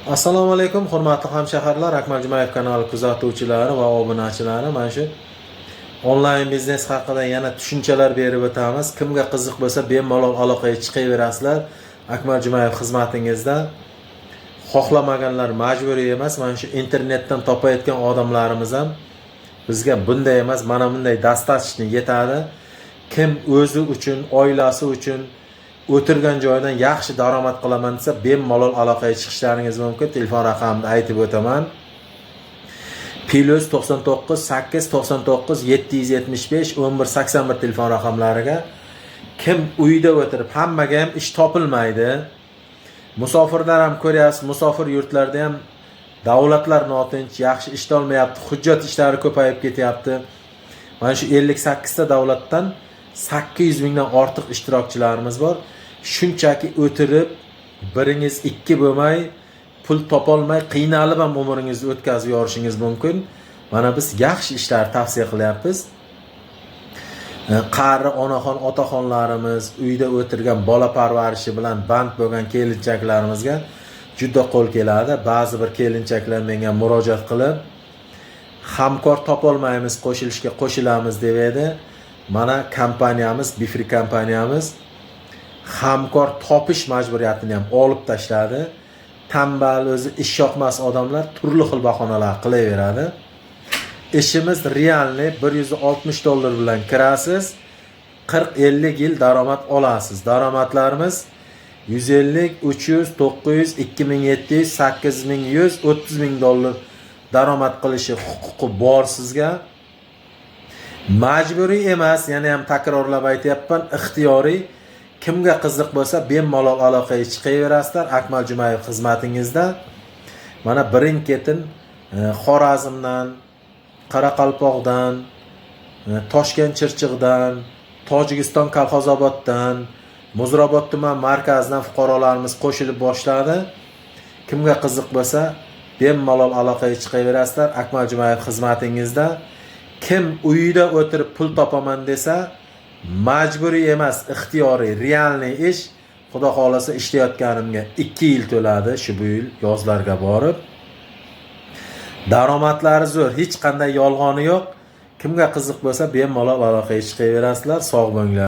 Assalomu alaykum, hurmatli hamshaharlar, Akmal Jumayev kanali kuzatuvchilari va obunachilari. Mana shu onlayn biznes haqida yana tushunchalar berib o'tamiz. Kimga qiziq bo'lsa, bemalol aloqaga chiqaverasizlar. Akmal Jumayev xizmatingizda. Xohlamaganlar majburiy emas. Mana shu internetdan topayotgan odamlarimiz ham bizga bunday emas, mana bunday dasturchining yetadi. Kim o'zi uchun, oilasi uchun o'tirgan joydan yaxshi daromad qilaman desa, bemalol aloqaga chiqishlaringiz mumkin. Telefon raqamimni aytib o'taman. +99 899 775 1181 telefon raqamlariga. Kim uyda o'tirib, hammaga ham ish topilmaydi. Musofirlar ham ko'ryapsiz, musofir yurtlarda ham davlatlar notinch, yaxshi ish olmayapti, hujjat ishlari ko'payib ketyapti. Mana shu 58 ta davlatdan 800 mingdan ortiq ishtirokchilarimiz bor. Shunchaki o'tirib, biringiz ikki bo'lmay, pul topolmay, qiynalib ham umringizni o'tkazib yorishingiz mumkin. Mana biz yaxshi ishlar tavsiya qilyapmiz. Qari onaxon, otaxonlarimiz, uyda o'tirgan bola parvarishi bilan band bo'lgan kelinchaklarimizga juda qo'l keladi. Ba'zi bir kelinchaklar menga murojaat qilib, hamkor topolmaymiz, qo'shilishga qo'shilamiz deb edi. Mana kompaniyamiz, Bifri kompaniyamiz hamkor topish majburiyatini ham olib tashladi. Tambal, o'zi ish yoqmas odamlar turli xil bahonalar qilaveradi. İşimiz realni $160 bilan kirasiz, 40-50 yil daromad olasiz. Daromadlarimiz 150, 300, 900, 2700, 8100, $30,000 daromad qilishi huquqi bor sizga. Majburiy emas, yana ham takrorlab aytyapman, ixtiyoriy. Kimga qiziq bo'lsa, bemalol aloqaga chiqaverasizlar. Akmal Jumayev xizmatingizda. Mana birin-ketin Xorazmdan, Qoraqalpoqdan, Toshkent Chirchiqdan, Tojikiston Kolxozoboddan, Muzrabot tuman markazidan fuqarolarimiz qo'shilib boshladi. Kimga qiziq bo'lsa, bemalol aloqaga chiqaverasizlar. Akmal Jumayev xizmatingizda. Kim uyida o'tirib pul topaman desa, majburiy emas, ixtiyoriy, realni ish. Xudo xolasa ishlayotganimga 2 yil to'ladi, shu bu yil yozlarga borib. Daromadlari zo'r, hech qanday yolg'oni yo'q. Kimga qiziq bo'lsa, bemalol aloqaga chiqaverasizlar. Sog' bo'linglar.